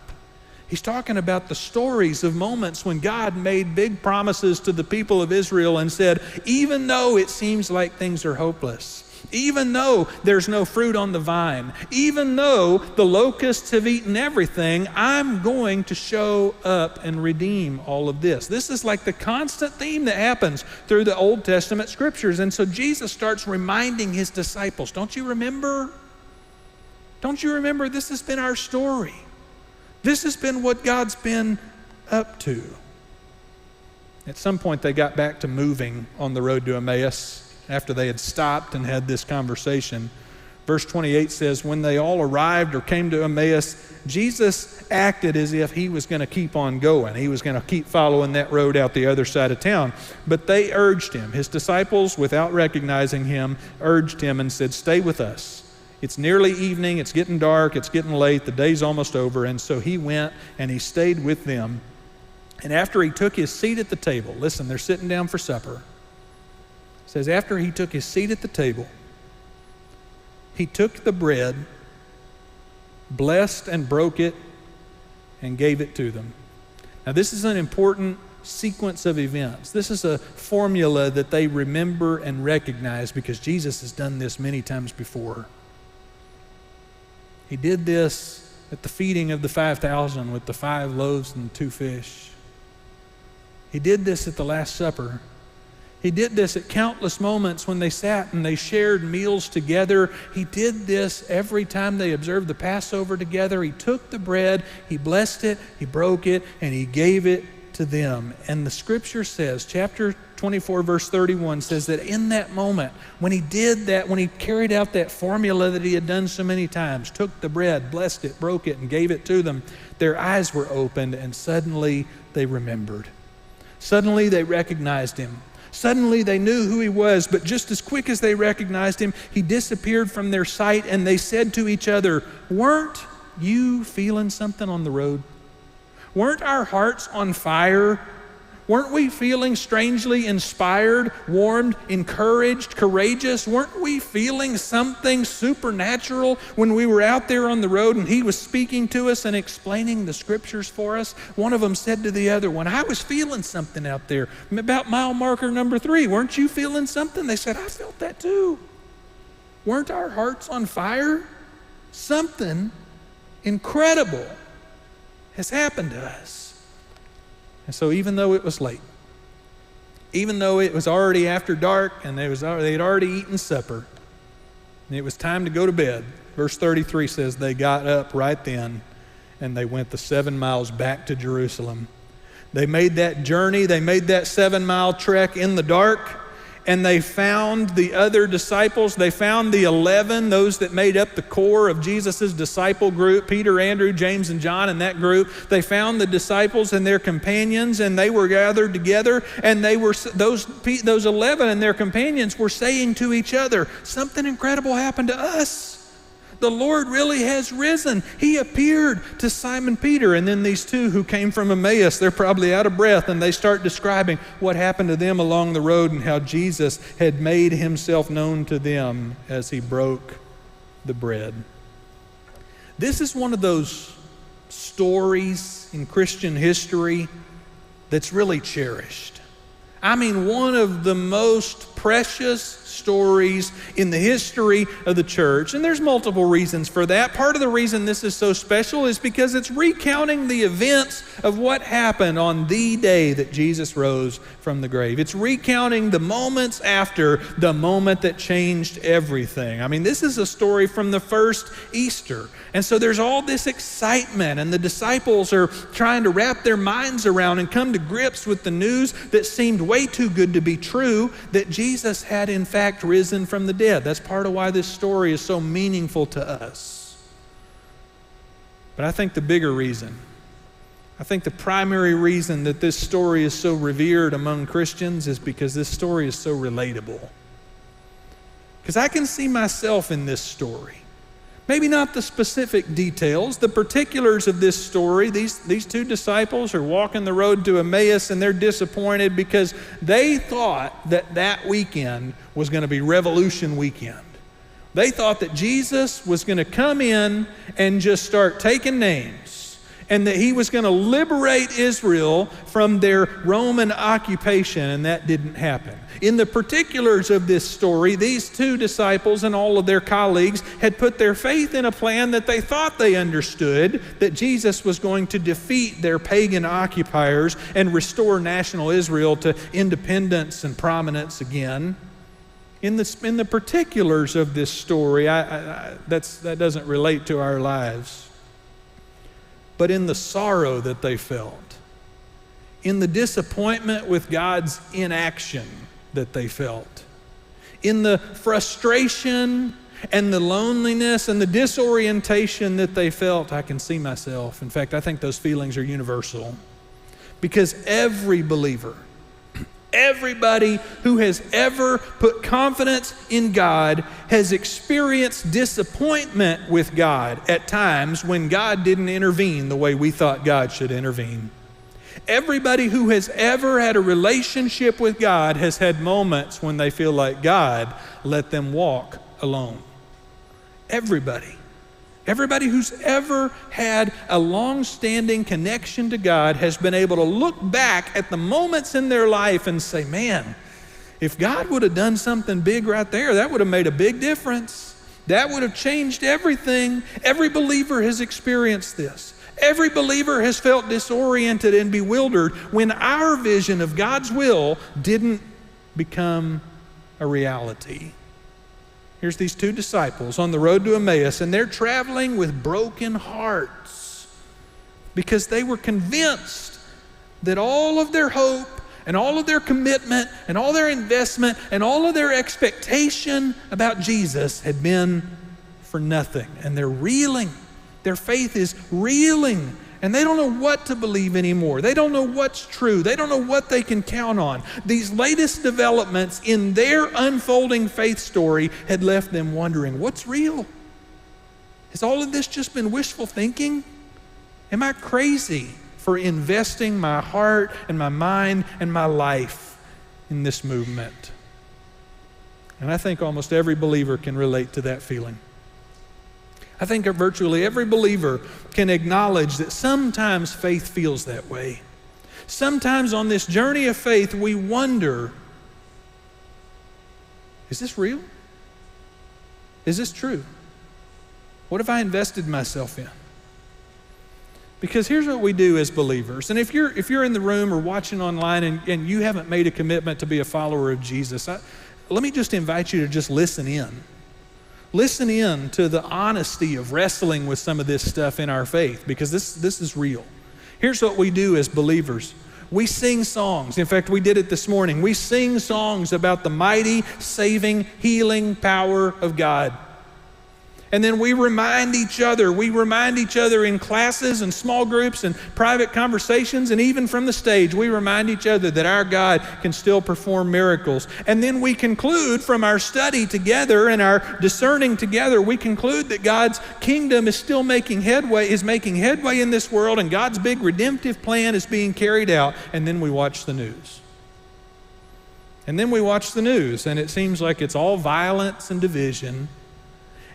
He's talking about the stories of moments when God made big promises to the people of Israel and said, even though it seems like things are hopeless, even though there's no fruit on the vine, even though the locusts have eaten everything, I'm going to show up and redeem all of this. This is like the constant theme that happens through the Old Testament scriptures. And so Jesus starts reminding his disciples, don't you remember? Don't you remember this has been our story? This has been what God's been up to. At some point they got back to moving on the road to Emmaus after they had stopped and had this conversation. Verse 28 says, when they all arrived or came to Emmaus, Jesus acted as if he was going to keep on going. He was going to keep following that road out the other side of town. But they urged him. His disciples, without recognizing him, urged him and said, stay with us. It's nearly evening. It's getting dark. It's getting late. The day's almost over. And so he went and he stayed with them. And after he took his seat at the table, listen, they're sitting down for supper. It says, after he took his seat at the table, he took the bread, blessed and broke it, and gave it to them. Now, this is an important sequence of events. This is a formula that they remember and recognize because Jesus has done this many times before. He did this at the feeding of the 5,000 with the 5 loaves and 2 fish. He did this at the Last Supper. He did this at countless moments when they sat and they shared meals together. He did this every time they observed the Passover together. He took the bread, he blessed it, he broke it, and he gave it to them. And the scripture says, chapter 24, verse 31 says that in that moment, when he did that, when he carried out that formula that he had done so many times, took the bread, blessed it, broke it, and gave it to them, their eyes were opened and suddenly they remembered. Suddenly they recognized him. Suddenly they knew who he was, but just as quick as they recognized him, he disappeared from their sight, and they said to each other, "Weren't you feeling something on the road? Weren't our hearts on fire? Weren't we feeling strangely inspired, warmed, encouraged, courageous? Weren't we feeling something supernatural when we were out there on the road and he was speaking to us and explaining the scriptures for us?" One of them said to the other one, "I was feeling something out there about mile marker number 3. Weren't you feeling something?" They said, "I felt that too." Weren't our hearts on fire? Something incredible has happened to us. And so even though it was late, even though it was already after dark and they had already eaten supper, and it was time to go to bed, verse 33 says they got up right then and they went the 7 miles back to Jerusalem. They made that journey, they made that 7-mile trek in the dark, and they found the other disciples. They found the 11, those that made up the core of Jesus' disciple group, Peter, Andrew, James, and John in that group. They found the disciples and their companions, and they were gathered together, and they were those 11 and their companions were saying to each other, "Something incredible happened to us. The Lord really has risen. He appeared to Simon Peter." And then these two who came from Emmaus, they're probably out of breath, and they start describing what happened to them along the road and how Jesus had made himself known to them as he broke the bread. This is one of those stories in Christian history that's really cherished. I mean, one of the most precious stories in the history of the church. And there's multiple reasons for that. Part of the reason this is so special is because it's recounting the events of what happened on the day that Jesus rose from the grave. It's recounting the moments after the moment that changed everything. I mean, this is a story from the first Easter. And so there's all this excitement, and the disciples are trying to wrap their minds around and come to grips with the news that seemed way too good to be true, that Jesus had in fact risen from the dead. That's part of why this story is so meaningful to us. But I think the bigger reason, I think the primary reason that this story is so revered among Christians is because this story is so relatable. Because I can see myself in this story. Maybe not the specific details, the particulars of this story. These two disciples are walking the road to Emmaus, and they're disappointed because they thought that weekend was going to be Revolution Weekend. They thought that Jesus was going to come in and just start taking names, and that he was going to liberate Israel from their Roman occupation, and that didn't happen. In the particulars of this story, these two disciples and all of their colleagues had put their faith in a plan that they thought they understood, that Jesus was going to defeat their pagan occupiers and restore national Israel to independence and prominence again. In the particulars of this story, that doesn't relate to our lives. But in the sorrow that they felt, in the disappointment with God's inaction that they felt, in the frustration and the loneliness and the disorientation that they felt, I can see myself. In fact, I think those feelings are universal, because every believer, everybody who has ever put confidence in God has experienced disappointment with God at times when God didn't intervene the way we thought God should intervene. Everybody who has ever had a relationship with God has had moments when they feel like God let them walk alone. Everybody. Everybody who's ever had a long-standing connection to God has been able to look back at the moments in their life and say, man, if God would have done something big right there, that would have made a big difference. That would have changed everything. Every believer has experienced this. Every believer has felt disoriented and bewildered when our vision of God's will didn't become a reality. Here's these two disciples on the road to Emmaus, and they're traveling with broken hearts because they were convinced that all of their hope and all of their commitment and all their investment and all of their expectation about Jesus had been for nothing. And they're reeling. Their faith is reeling. And they don't know what to believe anymore. They don't know what's true. They don't know what they can count on. These latest developments in their unfolding faith story had left them wondering, what's real? Has all of this just been wishful thinking? Am I crazy for investing my heart and my mind and my life in this movement? And I think almost every believer can relate to that feeling. I think virtually every believer can acknowledge that sometimes faith feels that way. Sometimes on this journey of faith, we wonder, is this real? Is this true? What have I invested myself in? Because here's what we do as believers. And if you're in the room or watching online and you haven't made a commitment to be a follower of Jesus, let me just invite you to just listen in. Listen in to the honesty of wrestling with some of this stuff in our faith, because this is real. Here's what we do as believers. We sing songs. In fact, we did it this morning. We sing songs about the mighty, saving, healing power of God. And then we remind each other in classes and small groups and private conversations, and even from the stage, we remind each other that our God can still perform miracles. And then we conclude from our study together and our discerning together, we conclude that God's kingdom is still making headway in this world, and God's big redemptive plan is being carried out. And then we watch the news. And it seems like it's all violence and division.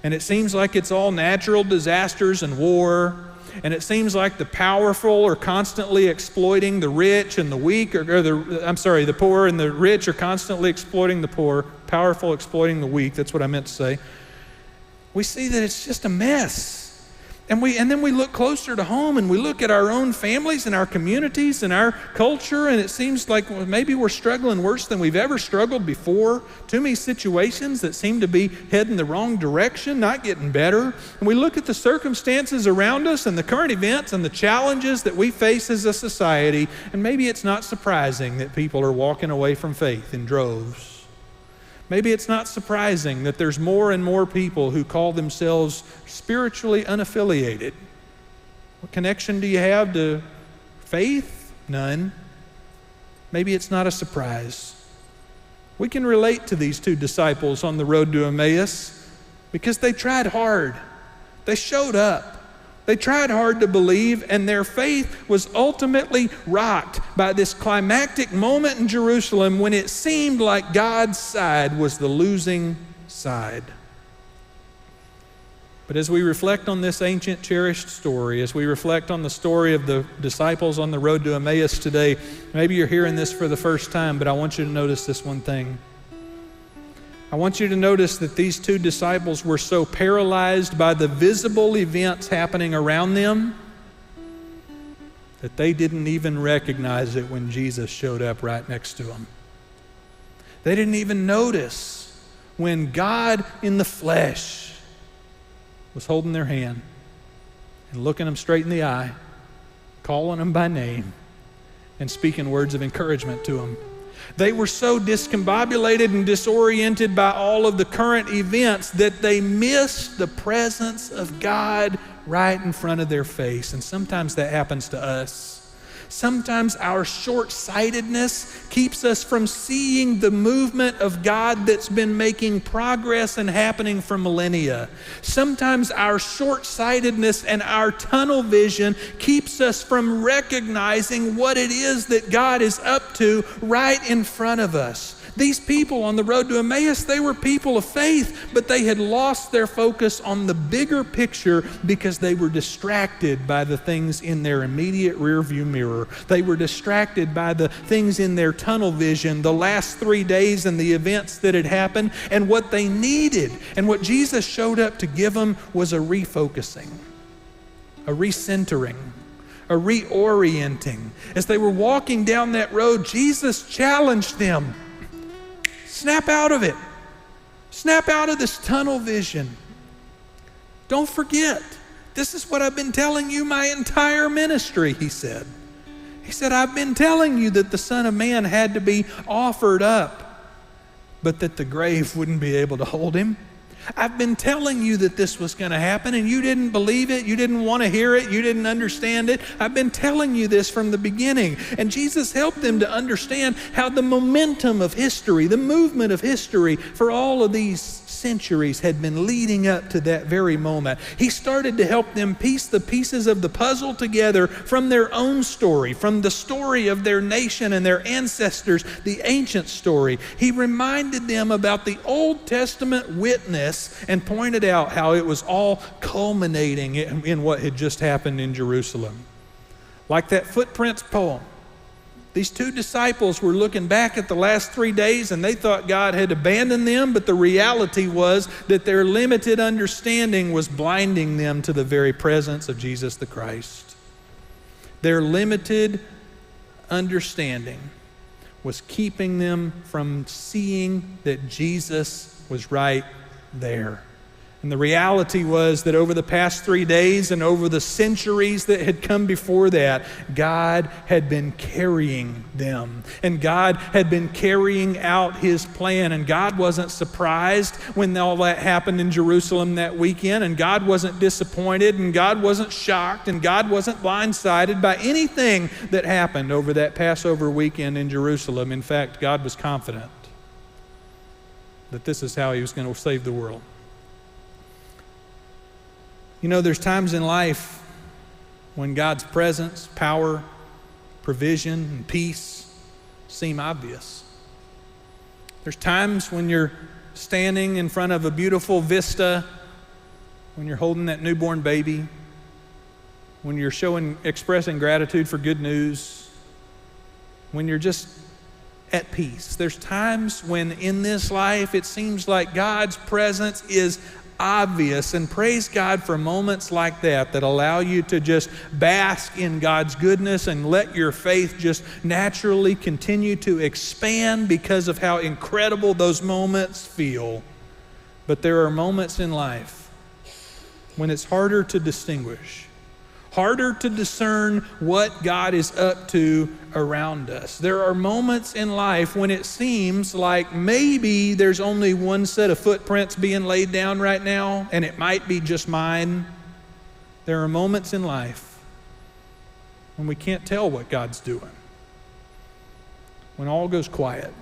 And it seems like it's all natural disasters and war. And it seems like the powerful are constantly exploiting the rich and the weak, the poor and the rich are constantly exploiting the poor, powerful exploiting the weak. That's what I meant to say. We see that it's just a mess. And then we look closer to home and we look at our own families and our communities and our culture, and it seems like maybe we're struggling worse than we've ever struggled before. Too many situations that seem to be heading the wrong direction, not getting better. And we look at the circumstances around us and the current events and the challenges that we face as a society, and maybe it's not surprising that people are walking away from faith in droves. Maybe it's not surprising that there's more and more people who call themselves spiritually unaffiliated. What connection do you have to faith? None. Maybe it's not a surprise. We can relate to these two disciples on the road to Emmaus because they tried hard. They showed up. They tried hard to believe, and their faith was ultimately rocked by this climactic moment in Jerusalem when it seemed like God's side was the losing side. But as we reflect on this ancient, cherished story, as we reflect on the story of the disciples on the road to Emmaus today, maybe you're hearing this for the first time, but I want you to notice this one thing. I want you to notice that these two disciples were so paralyzed by the visible events happening around them that they didn't even recognize it when Jesus showed up right next to them. They didn't even notice when God in the flesh was holding their hand and looking them straight in the eye, calling them by name, and speaking words of encouragement to them. They were so discombobulated and disoriented by all of the current events that they missed the presence of God right in front of their face. And sometimes that happens to us. Sometimes our short-sightedness keeps us from seeing the movement of God that's been making progress and happening for millennia. Sometimes our short-sightedness and our tunnel vision keeps us from recognizing what it is that God is up to right in front of us. These people on the road to Emmaus, they were people of faith, but they had lost their focus on the bigger picture because they were distracted by the things in their immediate rearview mirror. They were distracted by the things in their tunnel vision, the last 3 days and the events that had happened, and what they needed. And what Jesus showed up to give them was a refocusing, a recentering, a reorienting. As they were walking down that road, Jesus challenged them. Snap out of it. Snap out of this tunnel vision. Don't forget, this is what I've been telling you my entire ministry, he said. He said, I've been telling you that the Son of Man had to be offered up, but that the grave wouldn't be able to hold him. I've been telling you that this was going to happen, and you didn't believe it. You didn't want to hear it. You didn't understand it. I've been telling you this from the beginning. And Jesus helped them to understand how the momentum of history, the movement of history for all of these centuries had been leading up to that very moment. He started to help them piece the pieces of the puzzle together from their own story, from the story of their nation and their ancestors, the ancient story. He reminded them about the Old Testament witness and pointed out how it was all culminating in what had just happened in Jerusalem. Like that Footprints poem. These two disciples were looking back at the last 3 days and they thought God had abandoned them, but the reality was that their limited understanding was blinding them to the very presence of Jesus the Christ. Their limited understanding was keeping them from seeing that Jesus was right there. And the reality was that over the past 3 days and over the centuries that had come before that, God had been carrying them. And God had been carrying out his plan. And God wasn't surprised when all that happened in Jerusalem that weekend. And God wasn't disappointed. And God wasn't shocked. And God wasn't blindsided by anything that happened over that Passover weekend in Jerusalem. In fact, God was confident that this is how he was going to save the world. You know, there's times in life when God's presence, power, provision, and peace seem obvious. There's times when you're standing in front of a beautiful vista, when you're holding that newborn baby, when you're expressing gratitude for good news, when you're just at peace. There's times when in this life it seems like God's presence is obvious, and praise God for moments like that allow you to just bask in God's goodness and let your faith just naturally continue to expand because of how incredible those moments feel. But there are moments in life when it's harder to distinguish, harder to discern what God is up to around us. There are moments in life when it seems like maybe there's only one set of footprints being laid down right now, and it might be just mine. There are moments in life when we can't tell what God's doing, when all goes quiet.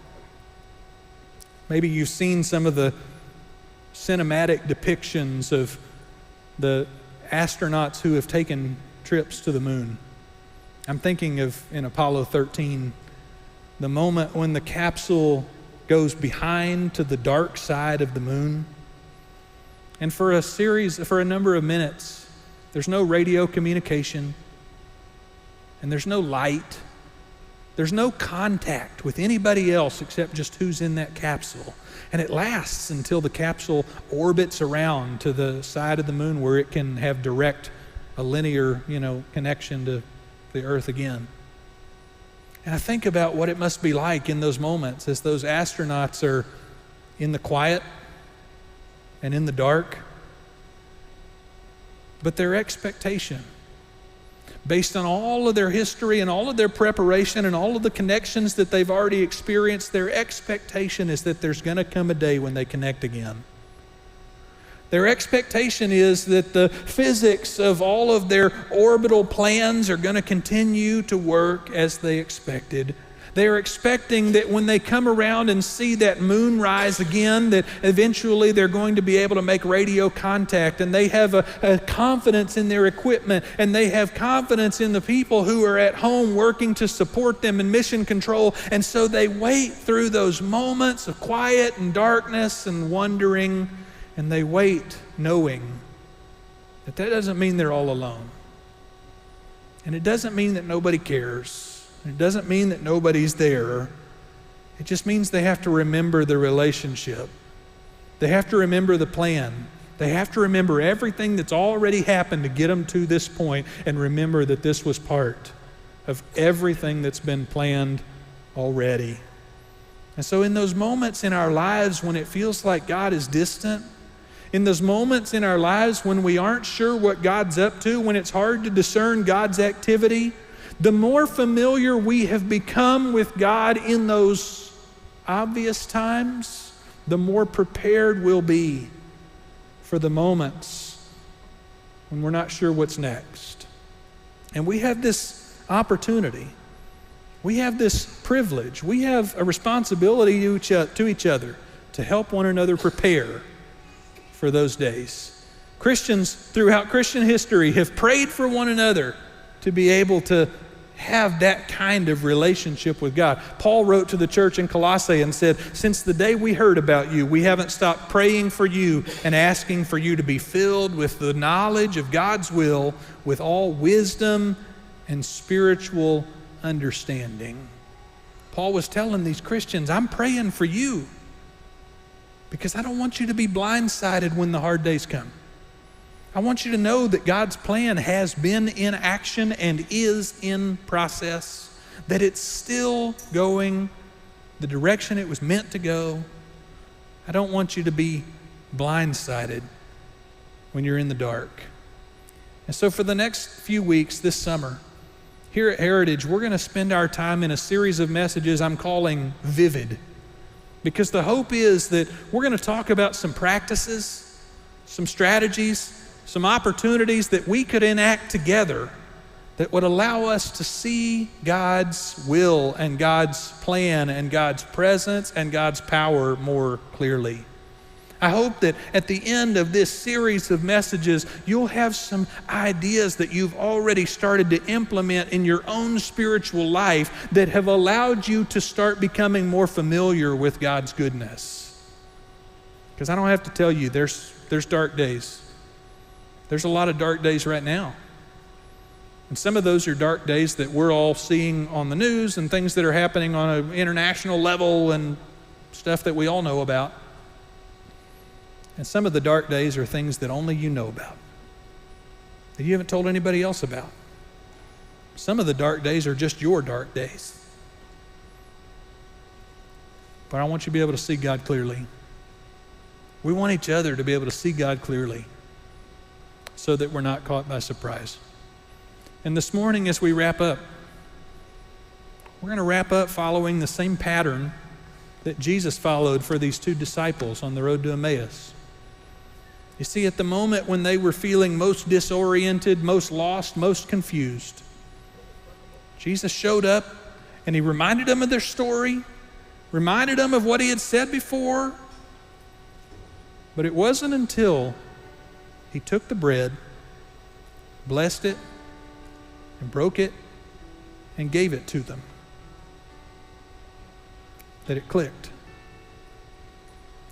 Maybe you've seen some of the cinematic depictions of the astronauts who have taken trips to the moon. I'm thinking of in Apollo 13, the moment when the capsule goes behind to the dark side of the moon. And for a number of minutes, there's no radio communication, and there's no light. There's no contact with anybody else except just who's in that capsule. And it lasts until the capsule orbits around to the side of the moon where it can have a linear, connection to the earth again. And I think about what it must be like in those moments as those astronauts are in the quiet and in the dark. But their expectation, based on all of their history and all of their preparation and all of the connections that they've already experienced, their expectation is that there's going to come a day when they connect again. Their expectation is that the physics of all of their orbital plans are going to continue to work as they expected. They're expecting that when they come around and see that moon rise again, that eventually they're going to be able to make radio contact, and they have a confidence in their equipment, and they have confidence in the people who are at home working to support them in mission control. And so they wait through those moments of quiet and darkness and wondering, and they wait knowing that doesn't mean they're all alone. And it doesn't mean that nobody cares. It doesn't mean that nobody's there. It just means they have to remember the relationship. They have to remember the plan. They have to remember everything that's already happened to get them to this point, and remember that this was part of everything that's been planned already. And so in those moments in our lives when it feels like God is distant, in those moments in our lives when we aren't sure what God's up to, when it's hard to discern God's activity, the more familiar we have become with God in those obvious times, the more prepared we'll be for the moments when we're not sure what's next. And we have this opportunity. We have this privilege. We have a responsibility to each other to help one another prepare for those days. Christians throughout Christian history have prayed for one another to be able to have that kind of relationship with God. Paul wrote to the church in Colossae and said, since the day we heard about you, we haven't stopped praying for you and asking for you to be filled with the knowledge of God's will, with all wisdom and spiritual understanding. Paul was telling these Christians, I'm praying for you because I don't want you to be blindsided when the hard days come. I want you to know that God's plan has been in action and is in process, that it's still going the direction it was meant to go. I don't want you to be blindsided when you're in the dark. And so for the next few weeks this summer, here at Heritage, we're going to spend our time in a series of messages I'm calling Vivid. Because the hope is that we're going to talk about some practices, some strategies, some opportunities that we could enact together that would allow us to see God's will and God's plan and God's presence and God's power more clearly. I hope that at the end of this series of messages, you'll have some ideas that you've already started to implement in your own spiritual life that have allowed you to start becoming more familiar with God's goodness. Because I don't have to tell you, there's dark days. There's a lot of dark days right now. And some of those are dark days that we're all seeing on the news and things that are happening on an international level and stuff that we all know about. And some of the dark days are things that only you know about, that you haven't told anybody else about. Some of the dark days are just your dark days. But I want you to be able to see God clearly. We want each other to be able to see God clearly so that we're not caught by surprise. And this morning as we wrap up, we're going to wrap up following the same pattern that Jesus followed for these two disciples on the road to Emmaus. You see, at the moment when they were feeling most disoriented, most lost, most confused, Jesus showed up and he reminded them of their story, reminded them of what he had said before. But it wasn't until he took the bread, blessed it, and broke it, and gave it to them that it clicked.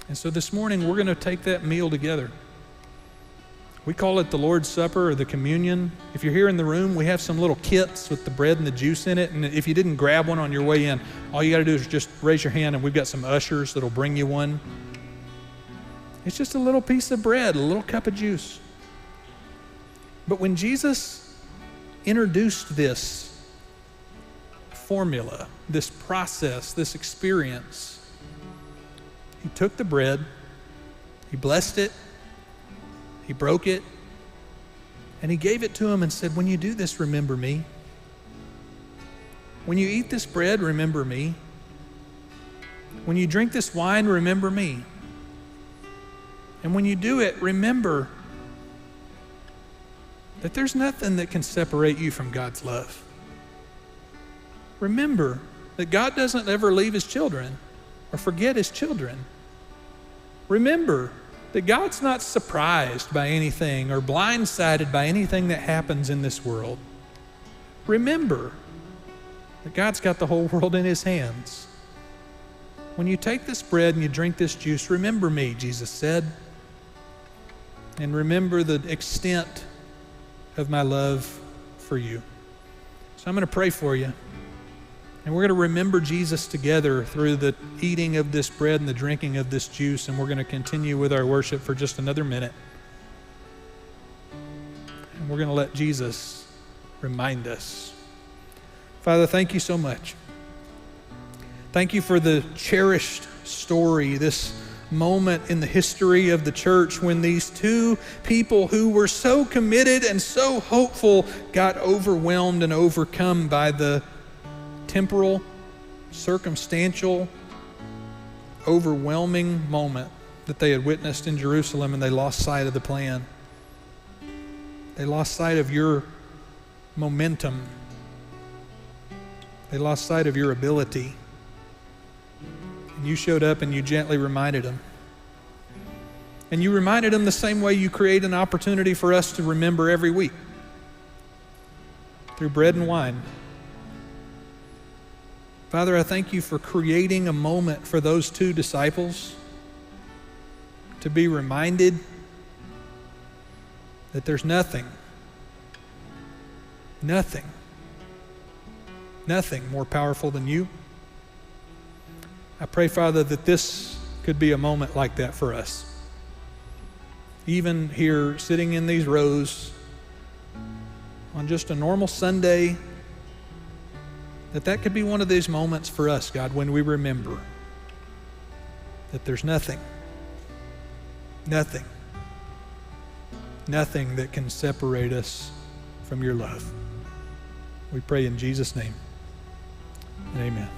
And so this morning we're going to take that meal together. We call it the Lord's Supper or the communion. If you're here in the room, we have some little kits with the bread and the juice in it. And if you didn't grab one on your way in, all you got to do is just raise your hand and we've got some ushers that'll bring you one. It's just a little piece of bread, a little cup of juice. But when Jesus introduced this formula, this process, this experience, he took the bread, he blessed it, he broke it, and he gave it to him and said, when you do this, remember me. When you eat this bread, remember me. When you drink this wine, remember me. And when you do it, remember that there's nothing that can separate you from God's love. Remember that God doesn't ever leave his children or forget his children. Remember that God's not surprised by anything or blindsided by anything that happens in this world. Remember that God's got the whole world in his hands. When you take this bread and you drink this juice, remember me, Jesus said. And remember the extent of my love for you. So I'm going to pray for you. And we're going to remember Jesus together through the eating of this bread and the drinking of this juice. And we're going to continue with our worship for just another minute. And we're going to let Jesus remind us. Father, thank you so much. Thank you for the cherished story, this moment in the history of the church when these two people who were so committed and so hopeful got overwhelmed and overcome by the temporal, circumstantial, overwhelming moment that they had witnessed in Jerusalem, and they lost sight of the plan. They lost sight of your momentum. They lost sight of your ability. And you showed up and you gently reminded them. And you reminded them the same way you create an opportunity for us to remember every week, through bread and wine. Father, I thank you for creating a moment for those two disciples to be reminded that there's nothing more powerful than you. I pray, Father, that this could be a moment like that for us. Even here, sitting in these rows on just a normal Sunday, that could be one of these moments for us, God, when we remember that there's nothing that can separate us from your love. We pray in Jesus' name. And amen.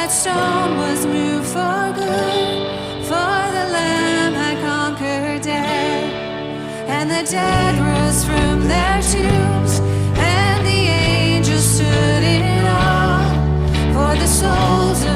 that stone was moved for good, for the Lamb had conquered death, and the dead rose from their tombs, and the angels stood in awe, for the souls